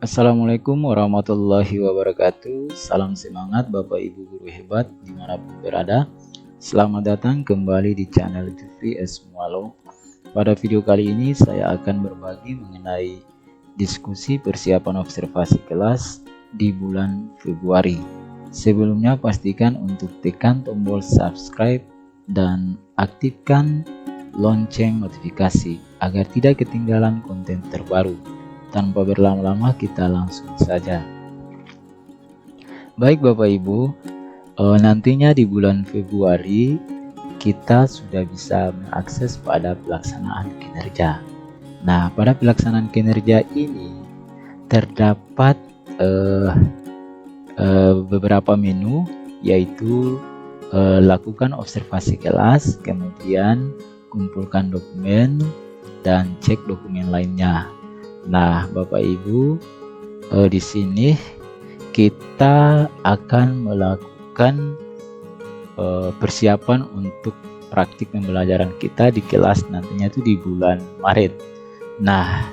Assalamualaikum warahmatullahi wabarakatuh. Salam semangat Bapak Ibu guru hebat dimanapun berada. Selamat datang kembali di channel Jufri Esmualo. Pada video kali ini saya akan berbagi mengenai diskusi persiapan observasi kelas di bulan Februari. Sebelumnya pastikan untuk tekan tombol subscribe dan aktifkan lonceng notifikasi agar tidak ketinggalan konten terbaru. Tanpa berlama-lama kita langsung saja. Baik Bapak Ibu, nantinya di bulan Februari kita sudah bisa mengakses pada pelaksanaan kinerja. Nah, pada pelaksanaan kinerja ini terdapat beberapa menu, yaitu lakukan observasi kelas, kemudian kumpulkan dokumen, dan cek dokumen lainnya. Nah, Bapak Ibu, di sini kita akan melakukan persiapan untuk praktik pembelajaran kita di kelas nantinya itu di bulan Maret. Nah,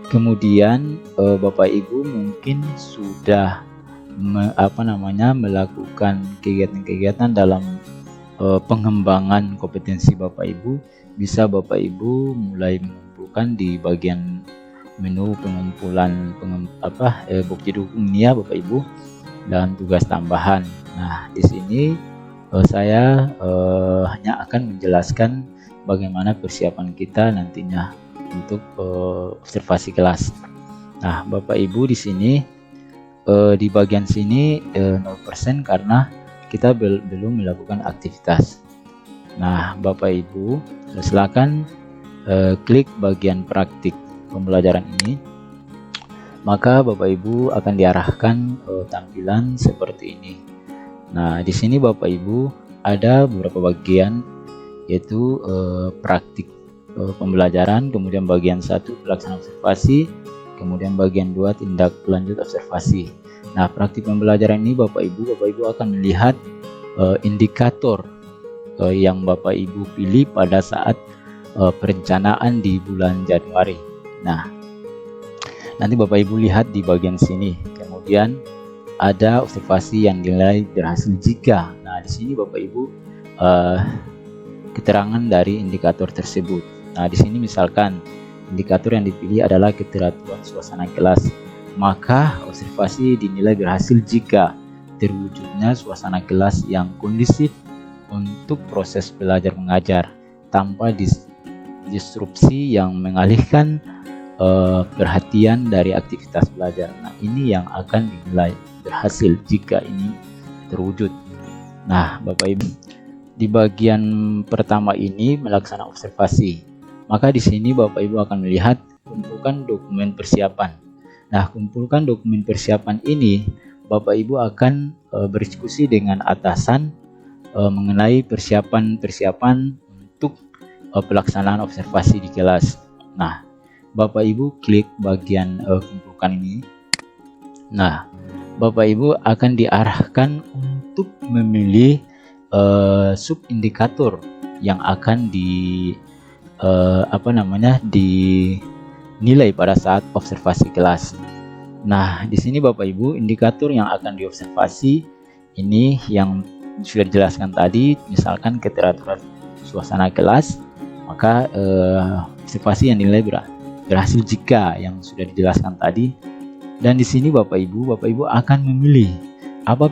kemudian Bapak Ibu mungkin sudah melakukan kegiatan-kegiatan dalam pengembangan kompetensi Bapak Ibu. Bisa Bapak Ibu mulai mengumpulkan di bagian menu pengumpulan bukti dukungnya Bapak Ibu dan tugas tambahan. Nah, di sini saya hanya akan menjelaskan bagaimana persiapan kita nantinya untuk observasi kelas. Nah, Bapak Ibu di sini di bagian sini 0% karena kita belum melakukan aktivitas. Nah, Bapak Ibu silakan klik bagian praktik pembelajaran ini, maka Bapak Ibu akan diarahkan tampilan seperti ini. Nah, di sini Bapak Ibu ada beberapa bagian, yaitu praktik pembelajaran, kemudian bagian 1 pelaksanaan observasi, kemudian bagian 2 tindak lanjut observasi. Nah, praktik pembelajaran ini Bapak Ibu akan melihat indikator yang Bapak Ibu pilih pada saat perencanaan di bulan Januari. Nah, nanti Bapak Ibu lihat di bagian sini. Kemudian ada observasi yang dinilai berhasil jika. Nah, di sini Bapak Ibu keterangan dari indikator tersebut. Nah, di sini misalkan indikator yang dipilih adalah keteraturan suasana kelas. Maka observasi dinilai berhasil jika terwujudnya suasana kelas yang kondusif untuk proses belajar mengajar tanpa disrupsi yang mengalihkan perhatian dari aktivitas belajar. Nah, ini yang akan dinilai berhasil jika ini terwujud. Nah, Bapak Ibu, di bagian pertama ini melaksanakan observasi. Maka di sini Bapak Ibu akan melihat kumpulkan dokumen persiapan. Nah, kumpulkan dokumen persiapan ini Bapak Ibu akan berdiskusi dengan atasan mengenai persiapan untuk pelaksanaan observasi di kelas. Nah, Bapak Ibu klik bagian kumpulkan ini. Nah, Bapak Ibu akan diarahkan untuk memilih sub indikator yang akan dinilai pada saat observasi kelas. Nah, di sini Bapak Ibu indikator yang akan diobservasi ini yang sudah dijelaskan tadi, misalkan keteraturan suasana kelas, maka observasi yang dinilai berhasil jika yang sudah dijelaskan tadi. Dan di sini Bapak Ibu akan memilih apa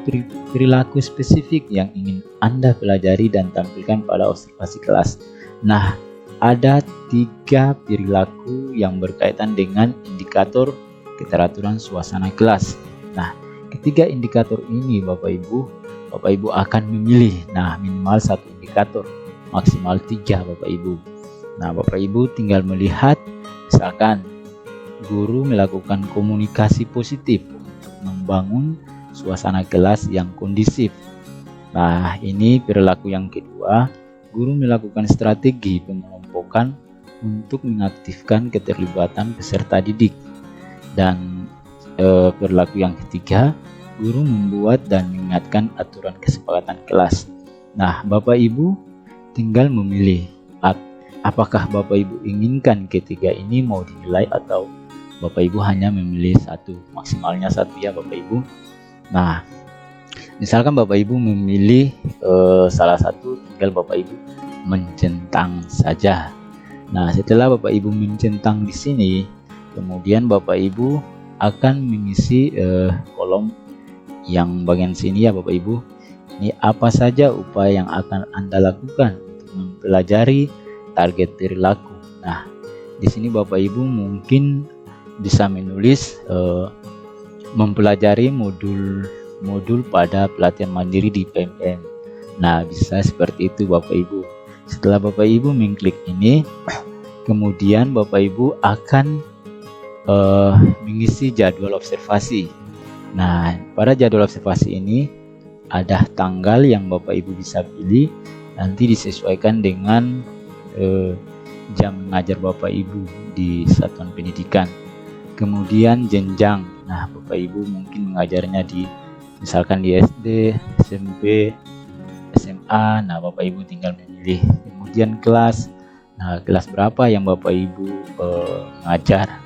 perilaku spesifik yang ingin Anda pelajari dan tampilkan pada observasi kelas. Nah, ada 3 perilaku yang berkaitan dengan indikator keteraturan suasana kelas. Nah, ketiga indikator ini Bapak Ibu akan memilih. Nah, minimal 1 indikator, maksimal 3 Bapak Ibu. Nah, Bapak Ibu tinggal melihat, misalkan guru melakukan komunikasi positif untuk membangun suasana kelas yang kondusif. Nah, ini perilaku yang kedua. Guru melakukan strategi pengelompokan untuk mengaktifkan keterlibatan peserta didik. Dan perilaku yang ketiga, guru membuat dan mengingatkan aturan kesepakatan kelas. Nah, Bapak Ibu tinggal memilih apakah Bapak Ibu inginkan ketiga ini mau dinilai atau Bapak Ibu hanya memilih satu, maksimalnya satu ya Bapak Ibu. Nah, misalkan Bapak Ibu memilih salah satu, tinggal Bapak Ibu mencentang saja. Nah, setelah Bapak Ibu mencentang di sini, kemudian Bapak Ibu akan mengisi kolom yang bagian sini ya Bapak Ibu. Ini apa saja upaya yang akan Anda lakukan untuk mempelajari target perilaku. Nah, di sini Bapak Ibu mungkin bisa menulis mempelajari modul pada pelatihan mandiri di PMM. Nah, bisa seperti itu Bapak Ibu. Setelah Bapak Ibu mengklik ini, kemudian Bapak Ibu akan mengisi jadwal observasi. Nah, pada jadwal observasi ini ada tanggal yang Bapak Ibu bisa pilih, nanti disesuaikan dengan jam mengajar Bapak Ibu di satuan pendidikan. Kemudian jenjang. Nah, Bapak Ibu mungkin mengajarnya misalkan di SD, SMP, SMA. Nah, Bapak Ibu tinggal memilih. Kemudian kelas. Nah, kelas berapa yang Bapak Ibu mengajar.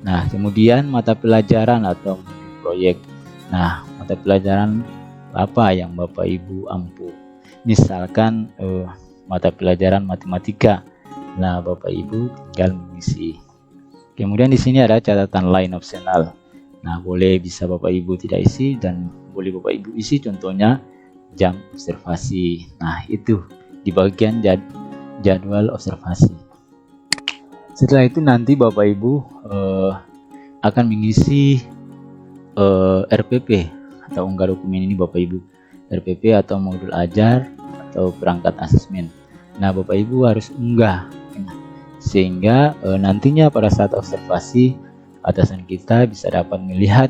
Nah, kemudian mata pelajaran atau proyek. Nah, mata pelajaran apa yang Bapak Ibu ampu. Misalkan mata pelajaran matematika. Nah, Bapak Ibu tinggal mengisi. Kemudian di sini ada catatan lain opsional. Nah, boleh bisa Bapak Ibu tidak isi dan boleh Bapak Ibu isi, contohnya jam observasi. Nah, itu di bagian jadwal observasi. Setelah itu nanti Bapak Ibu akan mengisi RPP atau unggah dokumen ini Bapak Ibu. RPP atau modul ajar atau perangkat asesmen. Nah, Bapak Ibu harus unggah sehingga nantinya pada saat observasi atasan kita bisa dapat melihat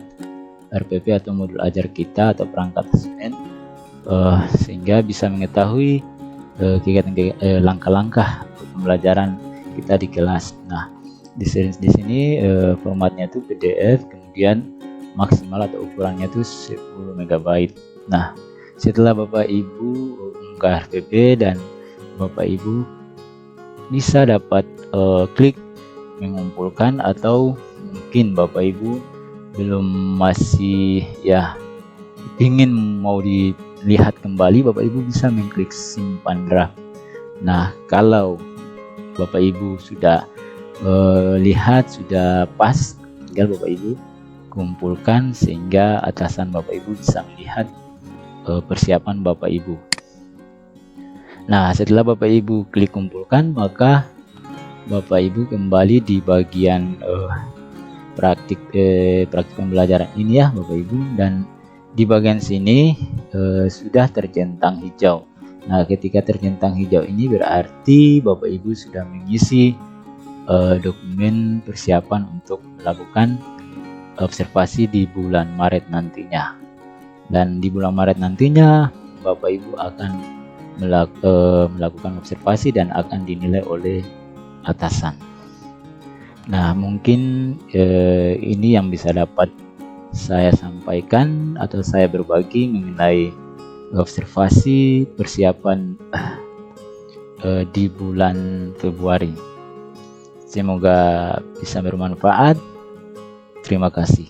RPP atau modul ajar kita atau perangkat asesmen, sehingga bisa mengetahui kegiatan langkah-langkah pembelajaran kita di kelas. Nah, di sini formatnya itu PDF, kemudian maksimal atau ukurannya itu 10 MB. Nah, setelah Bapak Ibu unggah RPP dan Bapak Ibu bisa dapat klik mengumpulkan, atau mungkin Bapak Ibu masih ingin mau dilihat kembali, Bapak Ibu bisa mengklik simpan draft. Nah, kalau Bapak Ibu sudah lihat sudah pas, tinggal Bapak Ibu kumpulkan sehingga atasan Bapak Ibu bisa melihat persiapan Bapak Ibu. Nah, setelah Bapak Ibu klik kumpulkan, maka Bapak Ibu kembali di bagian praktik pembelajaran ini ya Bapak Ibu, dan di bagian sini sudah tercentang hijau. Nah, ketika tercentang hijau ini berarti Bapak Ibu sudah mengisi dokumen persiapan untuk melakukan observasi di bulan Maret nantinya. Dan di bulan Maret nantinya Bapak Ibu akan melakukan observasi dan akan dinilai oleh atasan. Nah, mungkin ini yang bisa dapat saya sampaikan atau saya berbagi mengenai observasi persiapan di bulan Februari. Semoga bisa bermanfaat. Terima kasih.